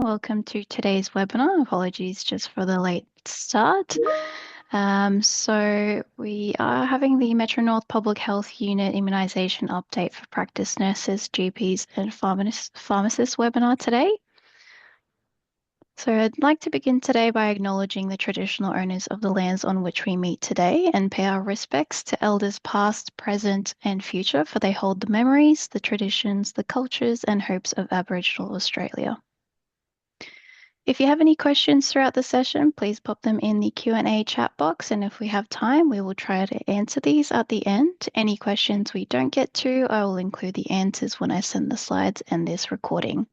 Welcome to today's webinar. Apologies just for the late start. So we are having the Metro North Public Health Unit Immunisation Update for Practice Nurses, GPs and Pharmacists webinar today. So I'd like to begin today by acknowledging the traditional owners of the lands on which we meet today and pay our respects to elders past, present and future, for they hold the memories, the traditions, the cultures and hopes of Aboriginal Australia. If you have any questions throughout the session, please pop them in the Q&A chat box, and if we have time, we will try to answer these at the end. Any questions we don't get to, I will include the answers when I send the slides and this recording.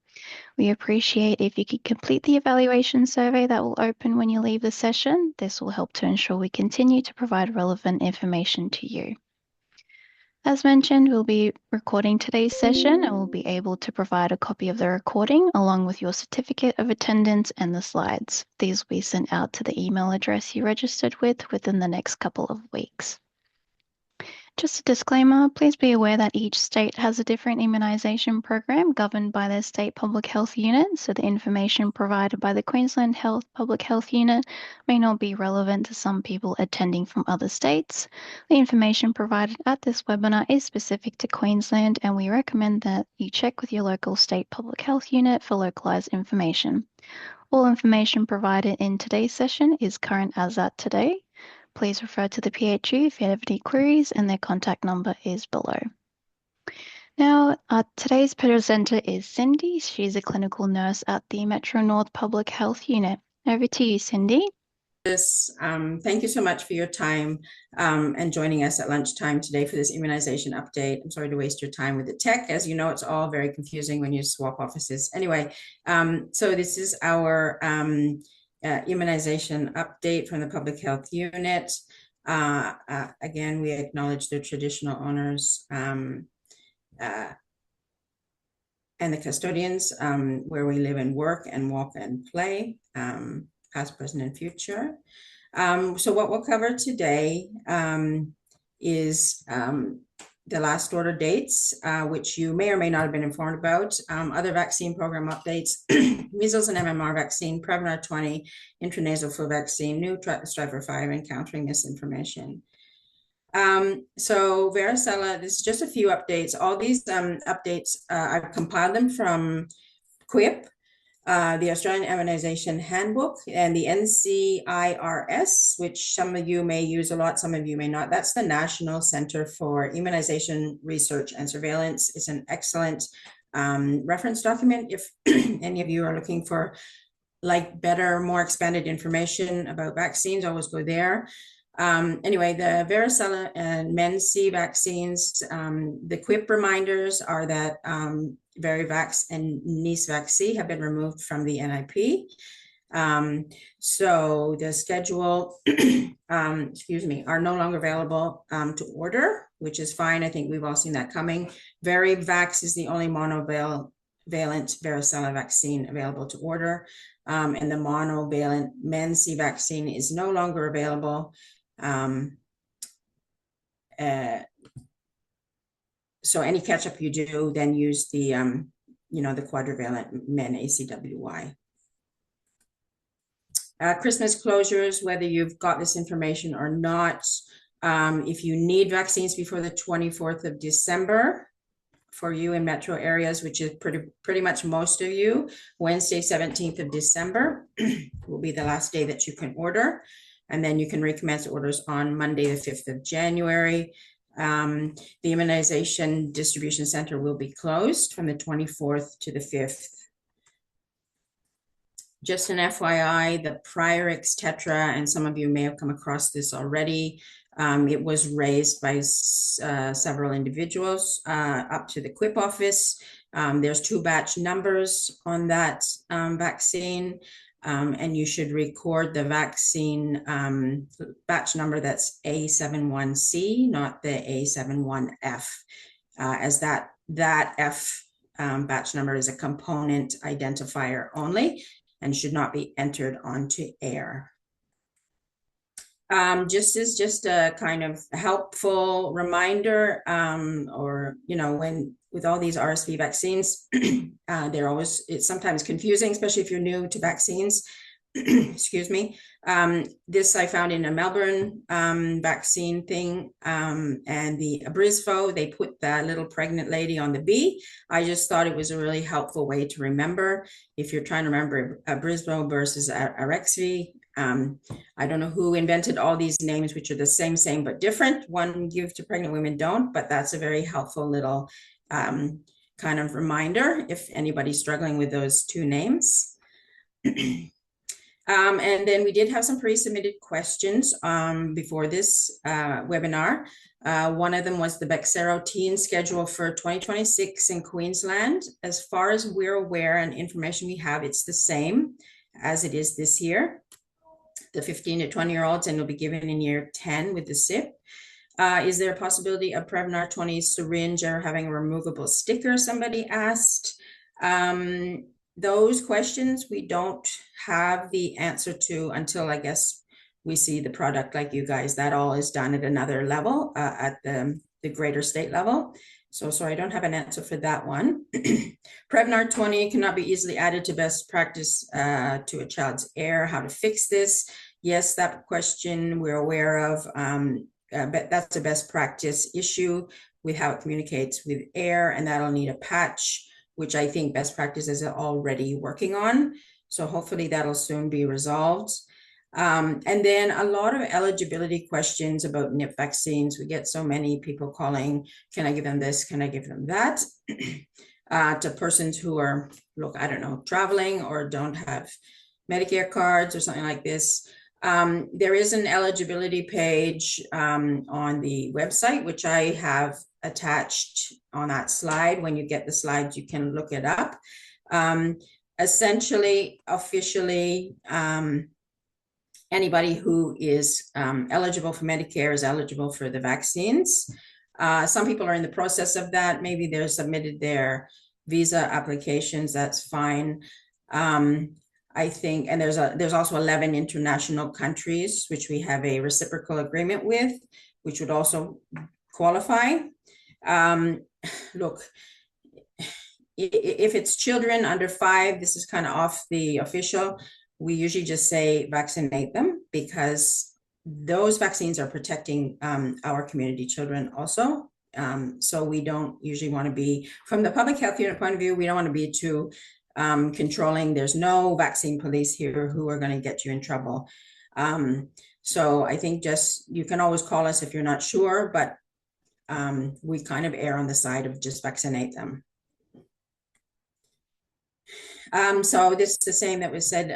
We appreciate if you could complete the evaluation survey that will open when you leave the session. This will help to ensure we continue to provide relevant information to you. As mentioned, we'll be recording today's session and we'll be able to provide a copy of the recording along with your certificate of attendance and the slides. These will be sent out to the email address you registered with within the next couple of weeks. Just a disclaimer, please be aware that each state has a different immunisation program governed by their state public health unit, so the information provided by the Queensland Public Health Unit may not be relevant to some people attending from other states. The information provided at this webinar is specific to Queensland, and we recommend that you check with your local state public health unit for localised information. All information provided in today's session is current as at today. Please refer to the PHU if you have any queries, and their contact number is below. Now, today's presenter is Cindy. She's a clinical nurse at the Metro North Public Health Unit. Over to you, Cindy. Thank you so much for your time and joining us at lunchtime today for this immunization update. I'm sorry to waste your time with the tech. As you know, it's all very confusing when you swap offices. Anyway, so this is our immunization update from the Public Health Unit. Again, we acknowledge the traditional owners and the custodians where we live and work and walk and play, past, present, and future. So what we'll cover today is the last order dates, which you may or may not have been informed about, other vaccine program updates, measles and MMR vaccine, Prevnar 20, intranasal flu vaccine, new Striver 5, and countering misinformation. So varicella, this is just a few updates. All these updates, I've compiled them from QIP, the Australian Immunization Handbook, and the NCIRS, which some of you may use a lot, some of you may not. That's the National Center for Immunization Research and Surveillance. It's an excellent reference document if any of you are looking for like better, more expanded information about vaccines. Always go there. Anyway, the varicella and MenC vaccines, the QIP reminders are that Varivax and Nice-Vaxi have been removed from the NIP. So the schedule, are no longer available to order, which is fine. I think we've all seen that coming. Varivax is the only monovalent varicella vaccine available to order. And the monovalent MenC vaccine is no longer available. So any catch-up you do, then use the, the quadrivalent MEN ACWY. Christmas closures, whether you've got this information or not, if you need vaccines before the 24th of December, for you in metro areas, which is pretty much most of you, Wednesday, 17th of December will be the last day that you can order. And then you can recommence orders on Monday, the 5th of January. The immunization distribution center will be closed from the 24th to the 5th. Just an FYI, the Priorix Tetra, and some of you may have come across this already, it was raised by several individuals up to the QIP office. There's 2 batch numbers on that vaccine. And you should record the vaccine batch number that's A71C, not the A71F, as that F batch number is a component identifier only and should not be entered onto air. Just a kind of helpful reminder, or when with all these RSV vaccines, it's sometimes confusing, especially if you're new to vaccines. Excuse me. This I found in a Melbourne vaccine thing, and the Abrysvo, they put that little pregnant lady on the B. I just thought it was a really helpful way to remember if you're trying to remember Abrysvo versus Arexvy. I don't know who invented all these names, which are the same but different. One give to pregnant women don't, but that's a very helpful little kind of reminder if anybody's struggling with those two names. And then we did have some pre-submitted questions before this webinar. One of them was the Bexsero teen schedule for 2026 in Queensland. As far as we're aware and information we have, it's the same as it is this year. The 15 to 20-year-olds, and it'll be given in year 10 with the SIP. Is there a possibility of Prevnar 20 syringe or having a removable sticker? Somebody asked. Those questions we don't have the answer to until I guess we see the product like you guys. That all is done at another level, at the greater state level. So I don't have an answer for that one. Prevnar 20 cannot be easily added to best practice to a child's air. How to fix this? Yes, that question we're aware of. But that's a best practice issue with how it communicates with air, and that'll need a patch, which I think best practice is already working on. So hopefully that'll soon be resolved. And then a lot of eligibility questions about NIP vaccines. We get so many people calling, can I give them this? Can I give them that? To persons who are, I don't know, traveling or don't have Medicare cards or something like this. There is an eligibility page on the website, which I have attached on that slide. When you get the slides, you can look it up. Essentially, officially, anybody who is eligible for Medicare is eligible for the vaccines. Some people are in the process of that. Maybe they've submitted their visa applications. That's fine. I think, and there's also 11 international countries which we have a reciprocal agreement with, which would also qualify. Look, if it's children under 5, this is kind of off the official. We usually just say vaccinate them, because those vaccines are protecting our community children also. So we don't usually want to be, from the public health unit point of view, we don't want to be too controlling. There's no vaccine police here who are going to get you in trouble. So I think just, you can always call us if you're not sure, but we kind of err on the side of just vaccinate them. So this is the same that was said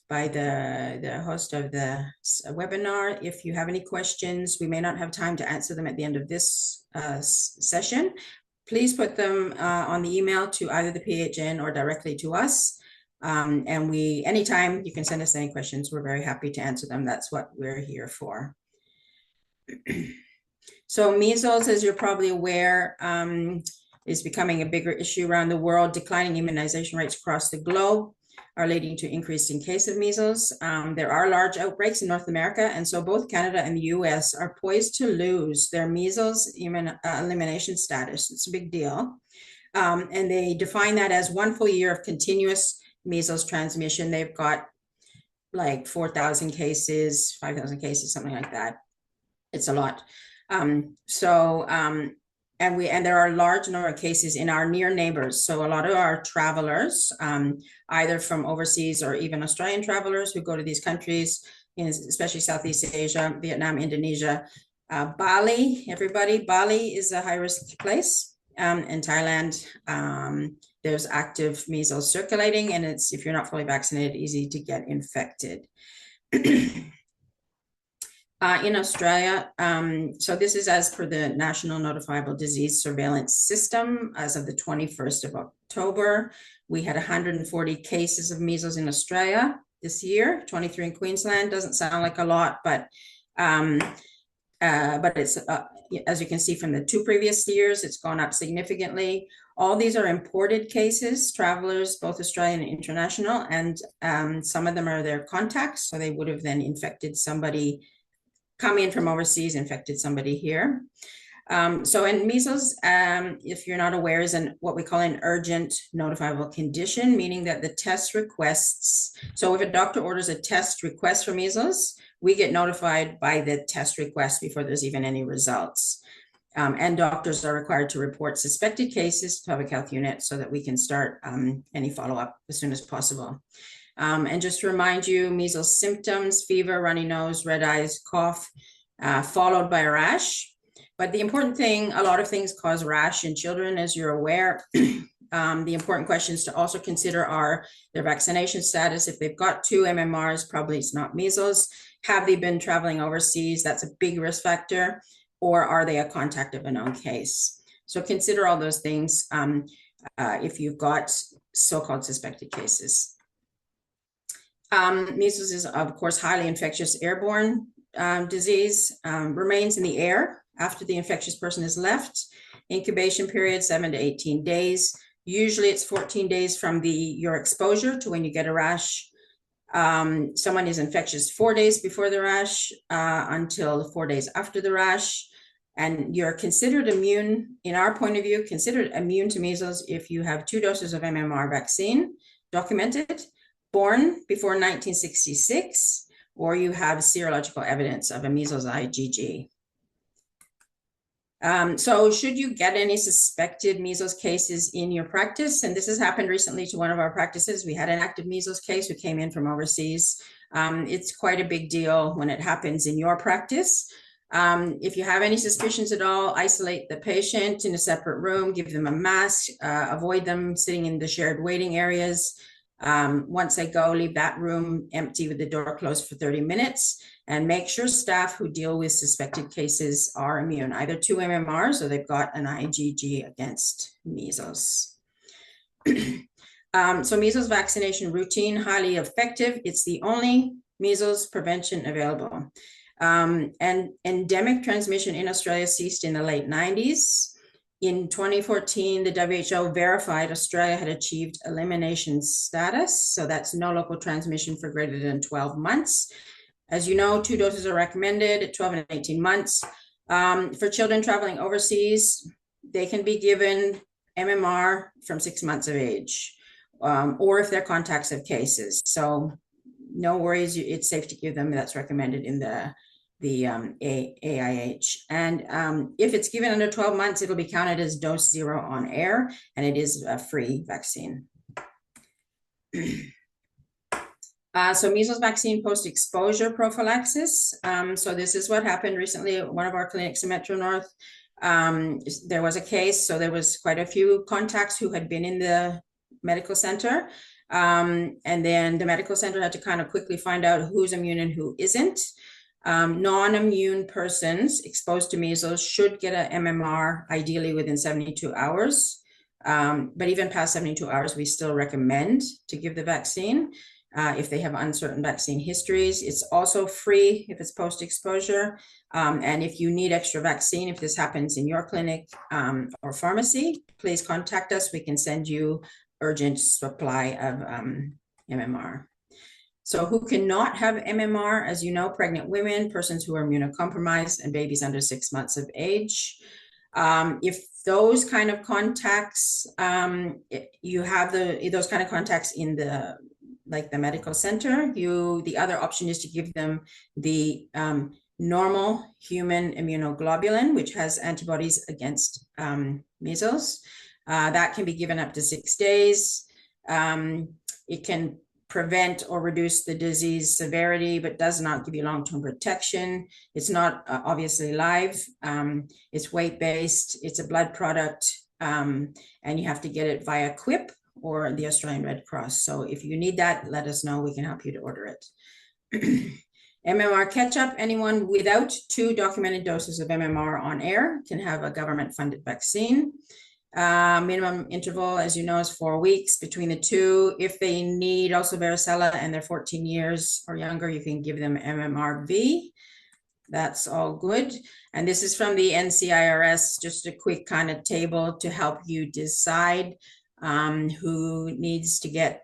by the host of the webinar. If you have any questions, we may not have time to answer them at the end of this session. Please put them on the email to either the PHN or directly to us. And anytime you can send us any questions, we're very happy to answer them. That's what we're here for. So measles, as you're probably aware, is becoming a bigger issue around the world. Declining immunization rates across the globe are leading to increase in case of measles. There are large outbreaks in North America, and so both Canada and the US are poised to lose their measles elimination status. It's a big deal. And they define that as 1 full year of continuous measles transmission. They've got like 4,000 cases, 5,000 cases, something like that. It's a lot. And there are a large number of cases in our near neighbors. So a lot of our travelers, either from overseas or even Australian travelers who go to these countries, especially Southeast Asia, Vietnam, Indonesia, Bali, everybody. Bali is a high-risk place. In Thailand, there's active measles circulating, and it's, if you're not fully vaccinated, easy to get infected. In Australia, so this is as per the National Notifiable Disease Surveillance System. As of the 21st of October, we had 140 cases of measles in Australia this year, 23 in Queensland. Doesn't sound like a lot, but it's, as you can see from the 2 previous years, it's gone up significantly. All these are imported cases, travelers, both Australian and international, and some of them are their contacts, so they would have then infected somebody come in from overseas, infected somebody here. So in measles, if you're not aware, is what we call an urgent notifiable condition, meaning that the test requests, so if a doctor orders a test request for measles, we get notified by the test request before there's even any results. And doctors are required to report suspected cases to Public Health Unit so that we can start any follow-up as soon as possible. And just to remind you, measles symptoms: fever, runny nose, red eyes, cough, followed by a rash. But the important thing, a lot of things cause rash in children, as you're aware. The important questions to also consider are their vaccination status. If they've got 2 MMRs, probably it's not measles. Have they been traveling overseas? That's a big risk factor. Or are they a contact of a known case? So consider all those things if you've got so-called suspected cases. Measles is, of course, highly infectious airborne disease, remains in the air after the infectious person has left. Incubation period, 7 to 18 days. Usually it's 14 days from your exposure to when you get a rash. Someone is infectious 4 days before the rash until 4 days after the rash. And you're considered immune, in our point of view, considered immune to measles if you have 2 doses of MMR vaccine documented, born before 1966, or you have serological evidence of a measles IgG. So should you get any suspected measles cases in your practice, and this has happened recently to one of our practices, we had an active measles case who came in from overseas. It's quite a big deal when it happens in your practice. If you have any suspicions at all, isolate the patient in a separate room, give them a mask, avoid them sitting in the shared waiting areas. Once they go, leave that room empty with the door closed for 30 minutes, and make sure staff who deal with suspected cases are immune, either to MMRs or they've got an IgG against measles. So measles vaccination routine, highly effective. It's the only measles prevention available. And endemic transmission in Australia ceased in the late 90s. In 2014, the WHO verified Australia had achieved elimination status. So that's no local transmission for greater than 12 months. As you know, 2 doses are recommended at 12 and 18 months. For children traveling overseas, they can be given MMR from 6 months of age, or if they're contacts of cases. So no worries, it's safe to give them. That's recommended in the AIH. And if it's given under 12 months, it'll be counted as dose 0 on air, and it is a free vaccine. So measles vaccine post-exposure prophylaxis. So this is what happened recently at one of our clinics in Metro North. There was a case, so there was quite a few contacts who had been in the medical center. And then the medical center had to kind of quickly find out who's immune and who isn't. Non-immune persons exposed to measles should get an MMR, ideally within 72 hours. But even past 72 hours, we still recommend to give the vaccine if they have uncertain vaccine histories. It's also free if it's post-exposure. And if you need extra vaccine, if this happens in your clinic or pharmacy, please contact us. We can send you urgent supply of MMR. So who cannot have MMR? As you know, pregnant women, persons who are immunocompromised, and babies under 6 months of age. If those kind of contacts, you have those kind of contacts in the medical center, the other option is to give them the normal human immunoglobulin, which has antibodies against measles. That can be given up to 6 days. It can prevent or reduce the disease severity, but does not give you long-term protection. It's not obviously live. It's weight-based. It's a blood product, and you have to get it via QUIP or the Australian Red Cross. So if you need that, let us know. We can help you to order it. MMR catch-up. Anyone without 2 documented doses of MMR on air can have a government-funded vaccine. Minimum interval, as you know, is 4 weeks between the 2. If they need also varicella and they're 14 years or younger, you can give them MMRV. That's all good. And this is from the NCIRS, just a quick kind of table to help you decide who needs to get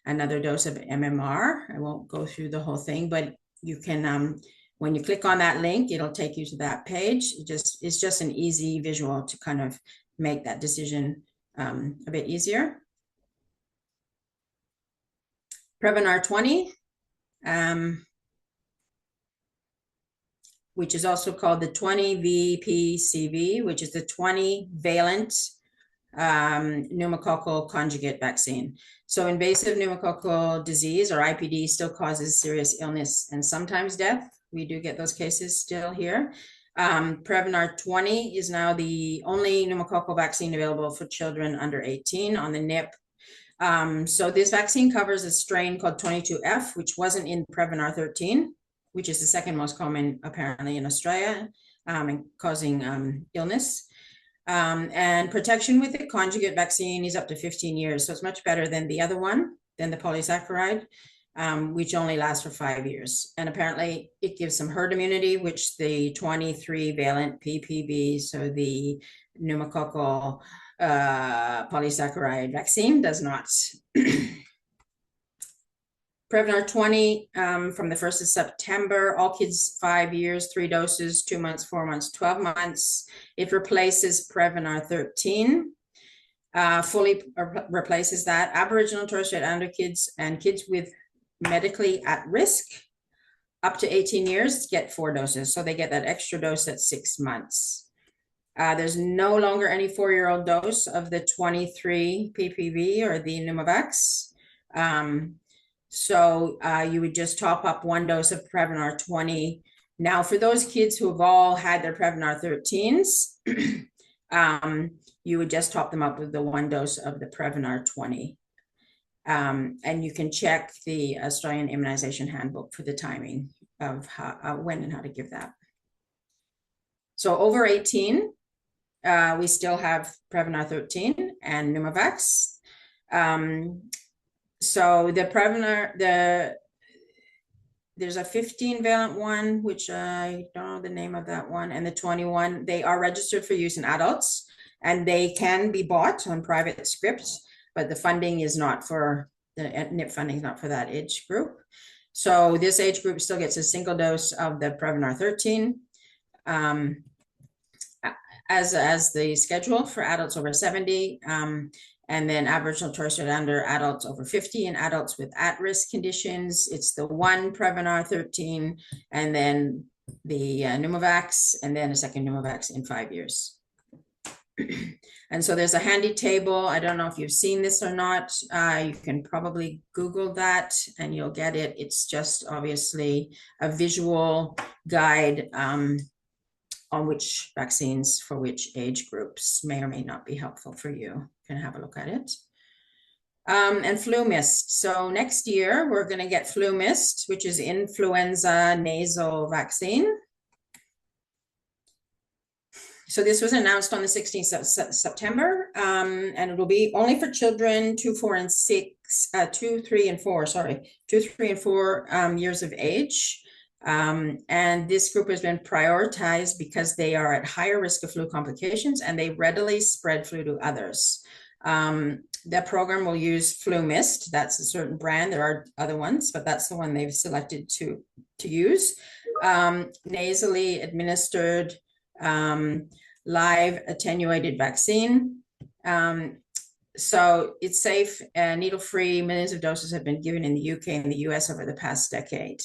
another dose of MMR. I won't go through the whole thing, but you can when you click on that link, it'll take you to that page. It's just an easy visual to kind of make that decision a bit easier. Prevnar 20, which is also called the 20-VPCV, which is the 20-valent pneumococcal conjugate vaccine. So invasive pneumococcal disease, or IPD, still causes serious illness and sometimes death. We do get those cases still here. Prevnar 20 is now the only pneumococcal vaccine available for children under 18 on the NIP. So this vaccine covers a strain called 22F, which wasn't in Prevnar 13, which is the second most common apparently in Australia, and causing illness. And protection with the conjugate vaccine is up to 15 years. So it's much better than the other one, than the polysaccharide, which only lasts for 5 years. And apparently it gives some herd immunity, which the 23-valent PPV, so the pneumococcal polysaccharide vaccine, does not. Prevnar 20 from the 1st of September, all kids 5 years, 3 doses, 2 months, 4 months, 12 months. It replaces Prevnar 13, fully replaces that. Aboriginal and Torres Strait Islander kids and kids with medically at risk up to 18 years get 4 doses. So they get that extra dose at 6 months. There's no longer any 4-year-old dose of the 23 PPV or the Pneumovax. So you would just top up 1 dose of Prevnar 20. Now, for those kids who have all had their Prevnar 13s, you would just top them up with the 1 dose of the Prevnar 20. And you can check the Australian Immunisation Handbook for the timing of how, when and how to give that. So over 18, we still have Prevnar 13 and Pneumovax. So the Prevnar, there's a 15-valent one, which I don't know the name of that one, and the 21, they are registered for use in adults, and they can be bought on private scripts, but the funding is not for, the NIP funding is not for that age group. So this age group still gets a single dose of the Prevnar 13 as the schedule for adults over 70. And then Aboriginal Torres Strait Islander adults over 50 and adults with at-risk conditions. It's the 1 Prevnar 13 and then the Pneumovax and then a second Pneumovax in 5 years. And so there's a handy table. I don't know if you've seen this or not. You can probably Google that and you'll get it. It's just obviously a visual guide on which vaccines for which age groups may or may not be helpful for you. You can have a look at it. And flu mist. So next year, we're going to get flu mist, which is influenza nasal vaccine. So this was announced on the 16th of September, and it will be only for children 2, 3, and 4 years of age. And this group has been prioritized because they are at higher risk of flu complications and they readily spread flu to others. That program will use flu mist. That's a certain brand. There are other ones, but that's the one they've selected to use. Nasally administered live attenuated vaccine. So it's safe and needle-free. Millions of doses have been given in the UK and the US over the past decade.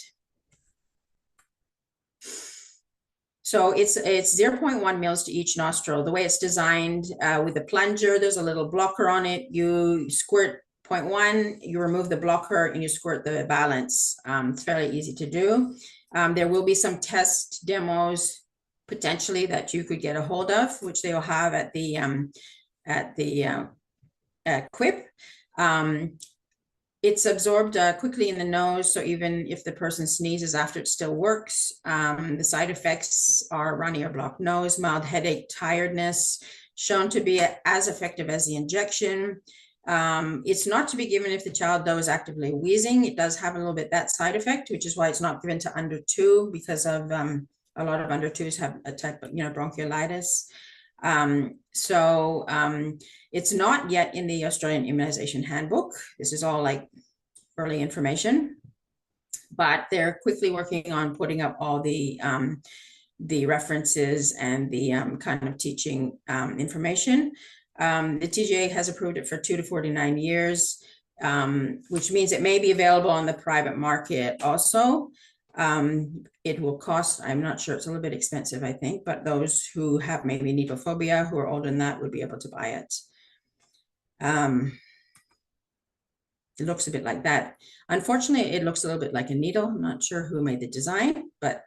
So it's 0.1 mils to each nostril. The way it's designed with the plunger, there's a little blocker on it. You squirt 0.1, you remove the blocker and you squirt the balance. It's fairly easy to do. There will be some test demos potentially that you could get a hold of, which they will have at the QIP. It's absorbed quickly in the nose, so even if the person sneezes after, it still works. The side effects are runny or blocked nose, mild headache, tiredness, shown to be as effective as the injection. It's not to be given if the child, though, is actively wheezing. It does have a little bit that side effect, which is why it's not given to under 2, because of a lot of under 2s have a type of, bronchiolitis. It's not yet in the Australian Immunisation Handbook. This is all like early information. but they're quickly working on putting up all the references and the kind of teaching information. The TGA has approved it for 2 to 49 years, which means it may be available on the private market also. It will cost, I'm not sure, it's a little bit expensive, I think, but those who have maybe needle phobia, who are older than that, would be able to buy it. It looks a bit like that. Unfortunately, it looks a little bit like a needle. I'm not sure who made the design, but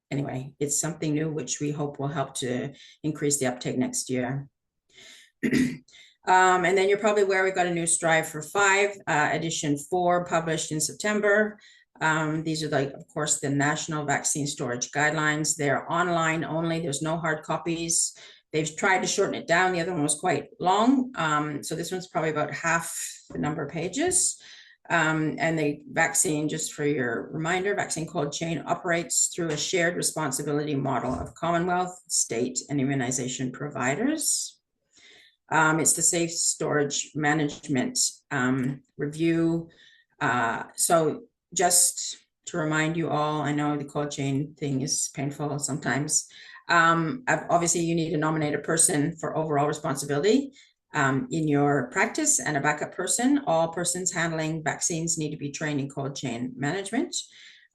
anyway, it's something new, which we hope will help to increase the uptake next year. And then you're probably aware we've got a new Strive for 5, edition 4, published in September. These are, like, of course, the National Vaccine Storage Guidelines. They're online only. There's no hard copies. They've tried to shorten it down. The other one was quite long. So this one's probably about half the number of pages. And the vaccine, just for your reminder, vaccine cold chain operates through a shared responsibility model of Commonwealth, state, and immunization providers. It's the safe storage management review. So just to remind you all, I know the cold chain thing is painful sometimes. Obviously, you need to nominate a person for overall responsibility in your practice and a backup person. All persons handling vaccines need to be trained in cold chain management.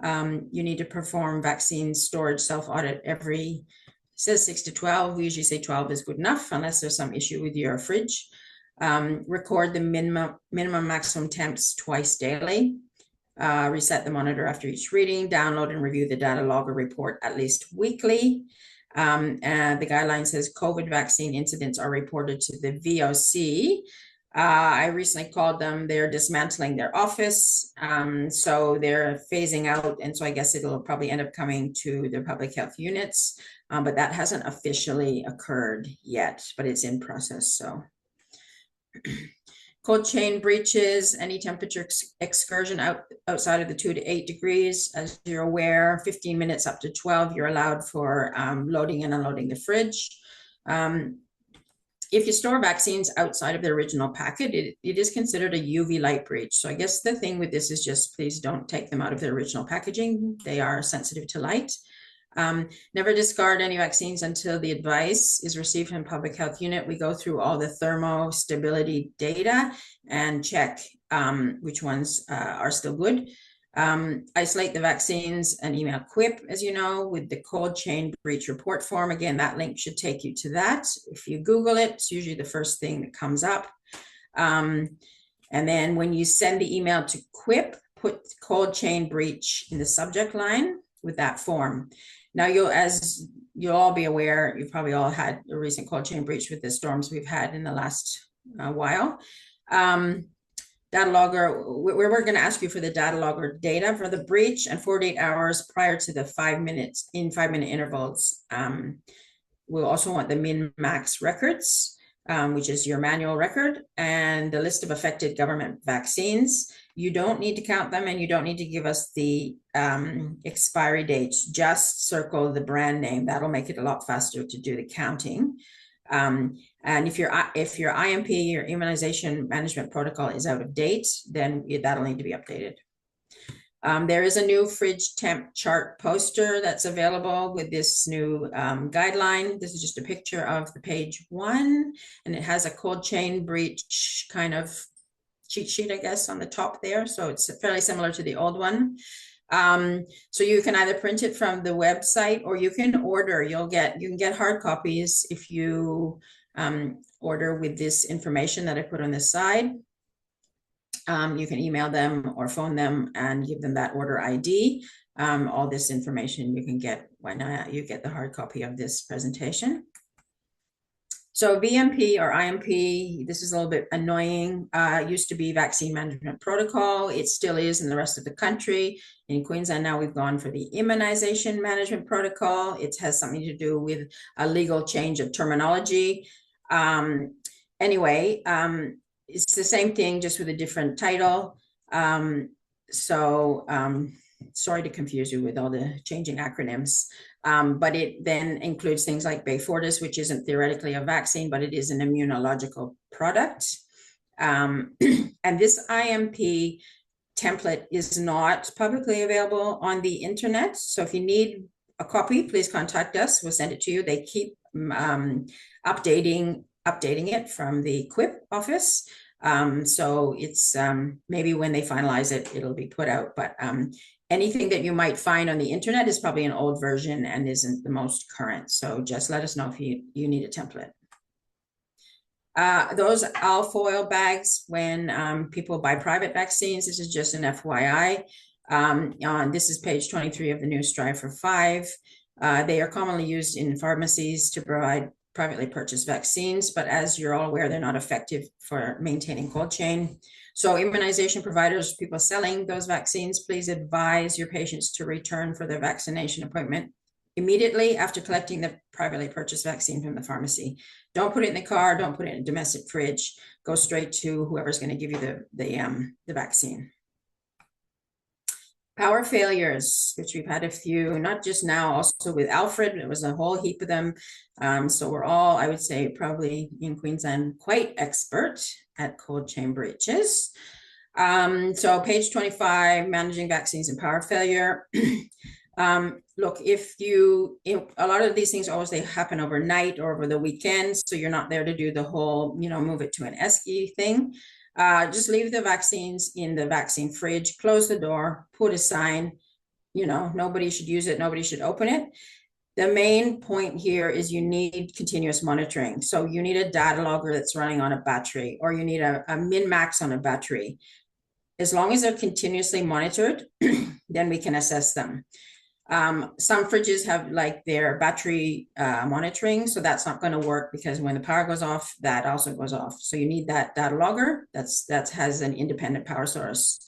You need to perform vaccine storage self-audit every, says 6 to 12. We usually say 12 is good enough unless there's some issue with your fridge. Record the minimum maximum temps twice daily. Reset the monitor after each reading. Download and review the data logger report at least weekly. And the guideline says COVID vaccine incidents are reported to the VOC. I recently called them, they're dismantling their office. So they're phasing out. And so I guess it'll probably end up coming to the public health units. But that hasn't officially occurred yet, but it's in process. So cold chain breaches, any temperature excursion outside of the 2 to 8 degrees, as you're aware, 15 minutes up to 12, you're allowed for loading and unloading the fridge. If you store vaccines outside of the original packet, it is considered a UV light breach. So I guess the thing with this is just please don't take them out of the original packaging. They are sensitive to light. Never discard any vaccines until the advice is received from public health unit. We go through all the thermostability data and check which ones are still good. Isolate the vaccines and email QUIP, as you know, with the cold chain breach report form. Again, that link should take you to that. If you Google it, it's usually the first thing that comes up. And then when you send the email to QUIP, put cold chain breach in the subject line with that form. Now, as you'll all be aware, you've probably all had a recent cold chain breach with the storms we've had in the last while. Data logger, we're going to ask you for the data logger data for the breach and 48 hours prior to the 5 minutes in 5-minute intervals. We'll also want the min-max records, which is your manual record, and the list of affected government vaccines. You don't need to count them and you don't need to give us the expiry dates. Just circle the brand name. That'll make it a lot faster to do the counting. And if your IMP, your immunization management protocol, is out of date, then that'll need to be updated. There is a new fridge temp chart poster that's available with this new guideline. This is just a picture of the page 1, and it has a cold chain breach kind of cheat sheet, I guess, on the top there. So it's fairly similar to the old one. So you can either print it from the website or you can order. You can get hard copies if you order with this information that I put on this side. You can email them or phone them and give them that order ID. All this information you can get when you get the hard copy of this presentation. So VMP or IMP, this is a little bit annoying. Used to be vaccine management protocol. It still is in the rest of the country. In Queensland now we've gone for the immunization management protocol. It has something to do with a legal change of terminology. Anyway, it's the same thing, just with a different title. Sorry to confuse you with all the changing acronyms. But it then includes things like Beyfortus, which isn't theoretically a vaccine, but it is an immunological product. And this IMP template is not publicly available on the internet. So if you need a copy, please contact us. We'll send it to you. They keep updating it from the QUIP office. So it's maybe when they finalize it, it'll be put out. But anything that you might find on the internet is probably an old version and isn't the most current. So just let us know if you need a template. Those alfoil bags, when people buy private vaccines, this is just an FYI. This is page 23 of the new Strive for 5. They are commonly used in pharmacies to provide privately purchased vaccines, but as you're all aware, they're not effective for maintaining cold chain. So immunization providers, people selling those vaccines, please advise your patients to return for their vaccination appointment immediately after collecting the privately purchased vaccine from the pharmacy. Don't put it in the car, don't put it in a domestic fridge, go straight to whoever's going to give you the vaccine. Power failures, which we've had a few, not just now, also with Alfred, there was a whole heap of them. So we're all, I would say, probably in Queensland, quite expert at cold chain breaches. So page 25, managing vaccines and power failure. Look, a lot of these things they happen overnight or over the weekend, so you're not there to do the whole, move it to an esky thing. Just leave the vaccines in the vaccine fridge, close the door, put a sign, nobody should use it, nobody should open it. The main point here is you need continuous monitoring. So you need a data logger that's running on a battery, or you need a min-max on a battery. As long as they're continuously monitored, then we can assess them. Some fridges have like their battery monitoring, so that's not going to work because when the power goes off, that also goes off. So you need that data logger that has an independent power source.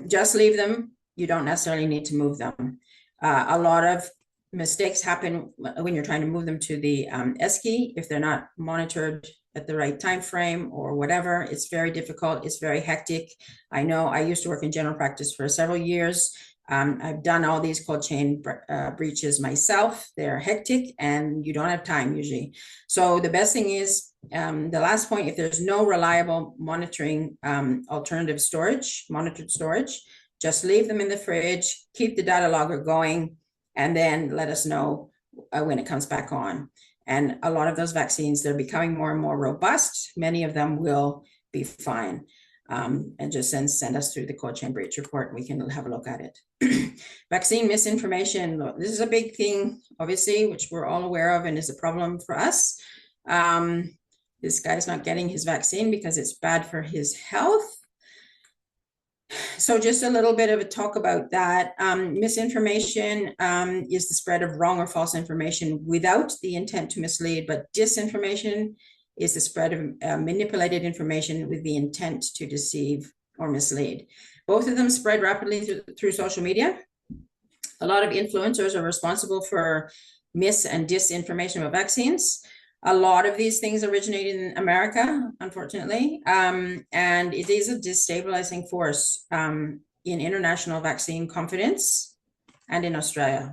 Just leave them. You don't necessarily need to move them. A lot of mistakes happen when you're trying to move them to the esky if they're not monitored at the right time frame or whatever. It's very difficult. It's very hectic. I know I used to work in general practice for several years. I've done all these cold chain breaches myself. They're hectic and you don't have time usually. So the best thing is the last point, if there's no reliable monitoring monitored storage, just leave them in the fridge, keep the data logger going, and then let us know when it comes back on. And a lot of those vaccines, they're becoming more and more robust. Many of them will be fine. And just send us through the cold chain breach report. We can have a look at it. Vaccine misinformation. This is a big thing, obviously, which we're all aware of and is a problem for us. This guy's not getting his vaccine because it's bad for his health. So just a little bit of a talk about that. Misinformation is the spread of wrong or false information without the intent to mislead, but disinformation is the spread of manipulated information with the intent to deceive or mislead. Both of them spread rapidly through social media. A lot of influencers are responsible for mis and disinformation about vaccines. A lot of these things originate in America, unfortunately, and it is a destabilizing force in international vaccine confidence and in Australia.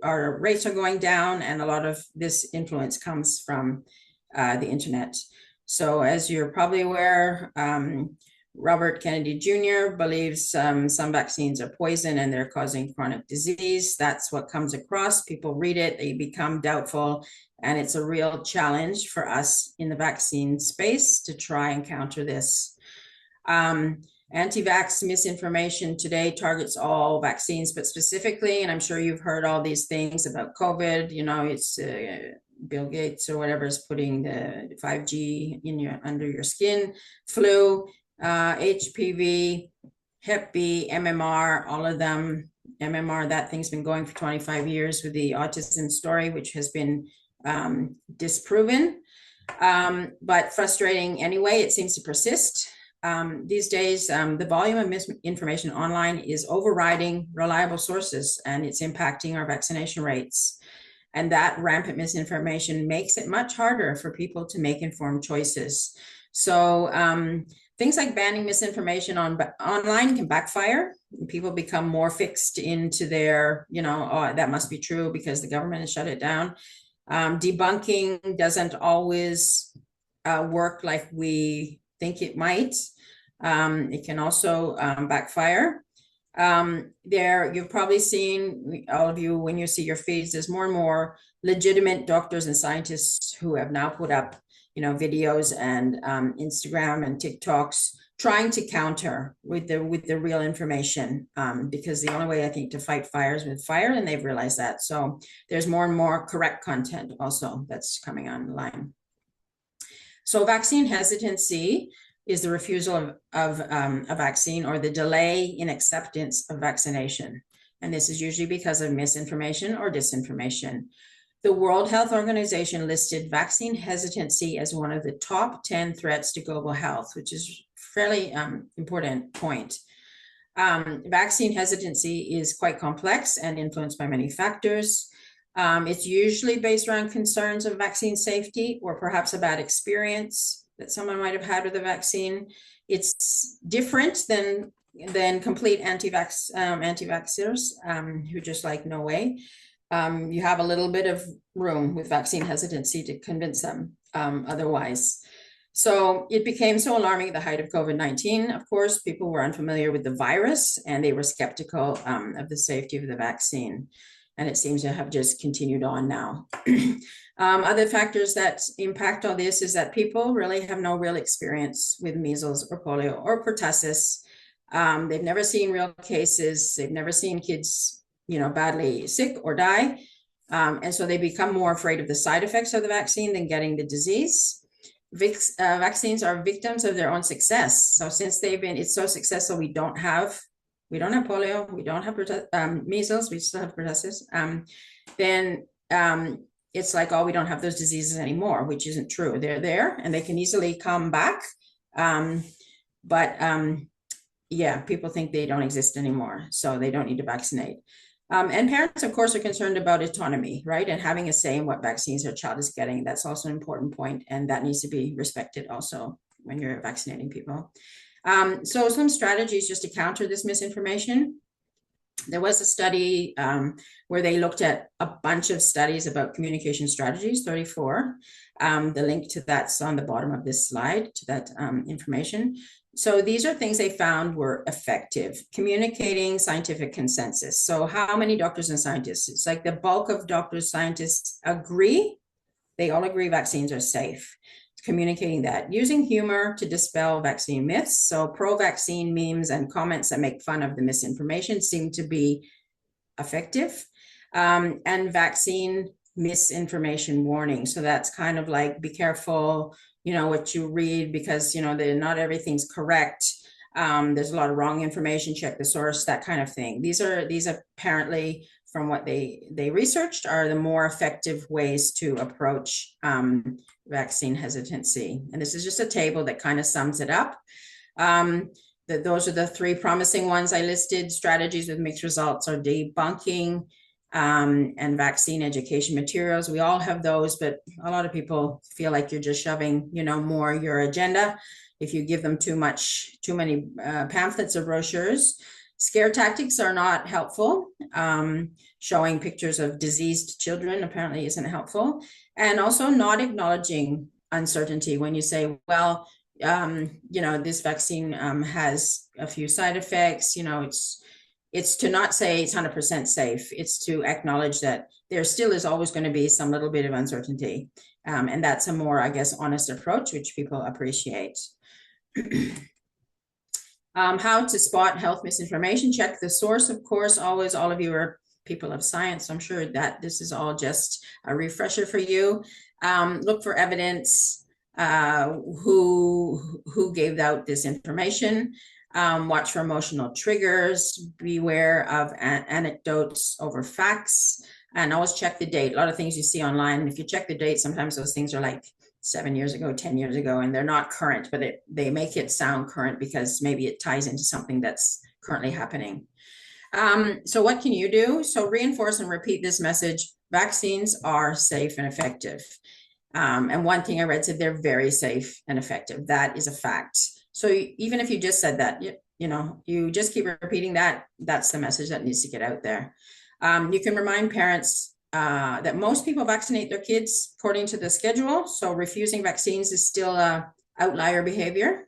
Our rates are going down, and a lot of this influence comes from the internet. So as you're probably aware, Robert Kennedy Jr. believes some vaccines are poison and they're causing chronic disease. That's what comes across. People read it, they become doubtful, and it's a real challenge for us in the vaccine space to try and counter this. Anti-vax misinformation today targets all vaccines, but specifically, and I'm sure you've heard all these things about COVID, it's Bill Gates or whatever is putting the 5G under your skin, flu, HPV, Hep B, MMR, all of them. MMR, that thing's been going for 25 years with the autism story, which has been disproven, but frustrating anyway. It seems to persist. These days, the volume of misinformation online is overriding reliable sources, and it's impacting our vaccination rates. And that rampant misinformation makes it much harder for people to make informed choices. So things like banning misinformation online can backfire. People become more fixed into their, oh, that must be true because the government has shut it down. Debunking doesn't always work like we think it might. It can also backfire. You've probably seen, all of you, when you see your feeds, there's more and more legitimate doctors and scientists who have now put up, videos and Instagram and TikToks trying to counter with the real information, because the only way I think to fight fire is with fire, and they've realized that. So there's more and more correct content also that's coming online. So vaccine hesitancy is the refusal of a vaccine or the delay in acceptance of vaccination. And this is usually because of misinformation or disinformation. The World Health Organization listed vaccine hesitancy as one of the top 10 threats to global health, which is a fairly important point. Vaccine hesitancy is quite complex and influenced by many factors. It's usually based around concerns of vaccine safety or perhaps a bad experience that someone might have had with the vaccine. It's different than complete anti-vaxxers who just like, no way. You have a little bit of room with vaccine hesitancy to convince them otherwise. So it became so alarming at the height of COVID-19. Of course, people were unfamiliar with the virus and they were skeptical of the safety of the vaccine. And it seems to have just continued on now. Other factors that impact all this is that people really have no real experience with measles or polio or pertussis. They've never seen real cases. They've never seen kids, badly sick or die. And so they become more afraid of the side effects of the vaccine than getting the disease. Vaccines are victims of their own success. So since it's so successful, we don't have polio, we don't have measles, we still have pertussis. Then it's like, oh, we don't have those diseases anymore, which isn't true. They're there and they can easily come back. Yeah, people think they don't exist anymore, so they don't need to vaccinate. And parents, of course, are concerned about autonomy, right? And having a say in what vaccines their child is getting. That's also an important point, and that needs to be respected also when you're vaccinating people. So some strategies just to counter this misinformation. There was a study where they looked at a bunch of studies about communication strategies, 34. The link to that's on the bottom of this slide, to that information. So these are things they found were effective. Communicating scientific consensus. So how many doctors and scientists? It's like the bulk of doctors, scientists agree. They all agree vaccines are safe. Communicating that. Using humor to dispel vaccine myths. So pro-vaccine memes and comments that make fun of the misinformation seem to be effective. And vaccine misinformation warning. So that's kind of like, be careful, what you read, because, not everything's correct. There's a lot of wrong information, check the source, that kind of thing. These apparently, from what they researched, are the more effective ways to approach vaccine hesitancy. And this is just a table that kind of sums it up. Those are the three promising ones I listed. Strategies with mixed results are debunking and vaccine education materials. We all have those, but a lot of people feel like you're just shoving, more your agenda if you give them too many pamphlets or brochures. Scare tactics are not helpful. Showing pictures of diseased children apparently isn't helpful. And also not acknowledging uncertainty when you say, well, this vaccine has a few side effects, it's to not say it's 100% safe. It's to acknowledge that there still is always going to be some little bit of uncertainty. And that's a more, I guess, honest approach, which people appreciate. How to spot health misinformation. Check the source, of course. Always, all of you are people of science. I'm sure that this is all just a refresher for you. Look for evidence, who gave out this information. Watch for emotional triggers. Beware of anecdotes over facts. And always check the date. A lot of things you see online, if you check the date, sometimes those things are like 7 years ago, 10 years ago, and they're not current, but they make it sound current because maybe it ties into something that's currently happening. So what can you do? So reinforce and repeat this message. Vaccines are safe and effective. And one thing I read said they're very safe and effective. That is a fact. So even if you just said that, you just keep repeating that, that's the message that needs to get out there. You can remind parents that most people vaccinate their kids according to the schedule. So refusing vaccines is still a outlier behavior.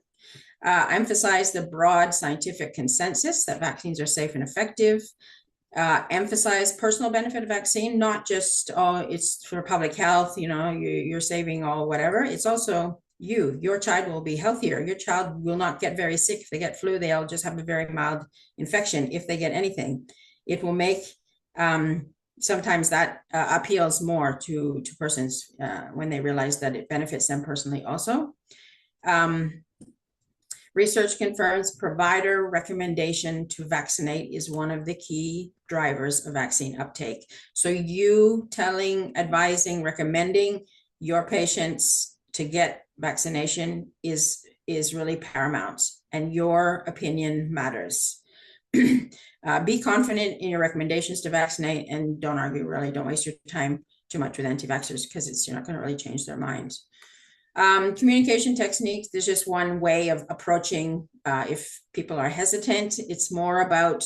Emphasize the broad scientific consensus that vaccines are safe and effective. Emphasize personal benefit of vaccine, not just, oh, it's for public health, you're saving all whatever. It's also your child will be healthier. Your child will not get very sick. If they get flu, they'll just have a very mild infection. If they get anything, it will make, sometimes that appeals more to persons when they realize that it benefits them personally also. Research confirms provider recommendation to vaccinate is one of the key drivers of vaccine uptake. So you advising, recommending your patients to get vaccination is really paramount, and your opinion matters. Be confident in your recommendations to vaccinate, and don't argue, really. Don't waste your time too much with anti-vaxxers, because you're not going to really change their minds. Communication techniques, there's just one way of approaching if people are hesitant. It's more about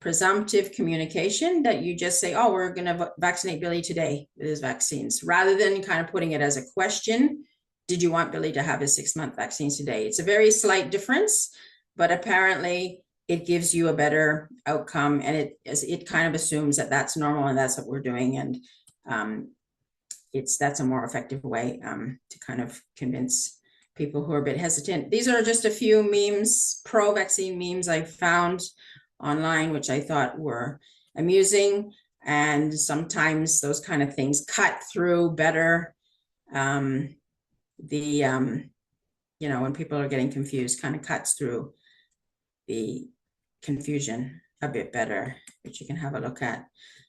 presumptive communication, that you just say, oh, we're going to vaccinate Billy today with his vaccines, rather than kind of putting it as a question. Did you want Billy to have his 6-month vaccines today? It's a very slight difference, but apparently it gives you a better outcome, and it kind of assumes that that's normal and that's what we're doing. And that's a more effective way to kind of convince people who are a bit hesitant. These are just a few memes, pro-vaccine memes I found online, which I thought were amusing. And sometimes those kind of things cut through better when people are getting confused, kind of cuts through the confusion a bit better, which you can have a look at.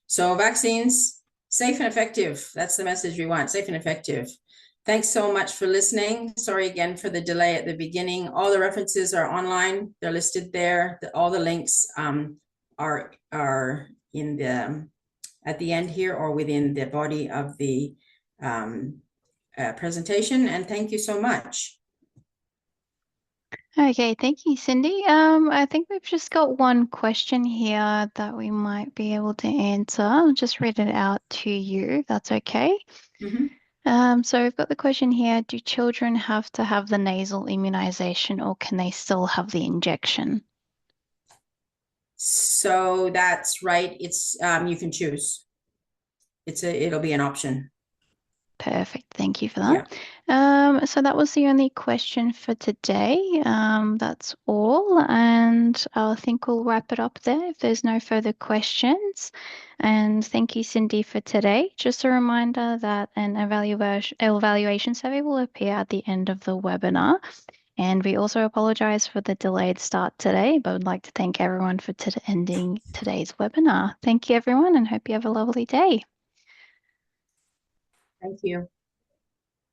So vaccines, safe and effective. That's the message we want, safe and effective. Thanks so much for listening. Sorry again for the delay at the beginning. All the references are online. They're listed there. All the links are in at the end here, or within the body of the presentation. And thank you so much. Okay, thank you, Cindy. I think we've just got one question here that we might be able to answer. I'll just read it out to you, if that's okay. So we've got the question here: do children have to have the nasal immunization, or can they still have the injection? So that's right. It's you can choose. It'll be an option. Perfect. Thank you for Yeah. that. So that was the only question for today. That's all. And I think we'll wrap it up there if there's no further questions. And thank you, Cindy, for today. Just a reminder that an evaluation survey will appear at the end of the webinar. And we also apologize for the delayed start today, but would like to thank everyone for attending today's webinar. Thank you, everyone, and hope you have a lovely day. Thank you.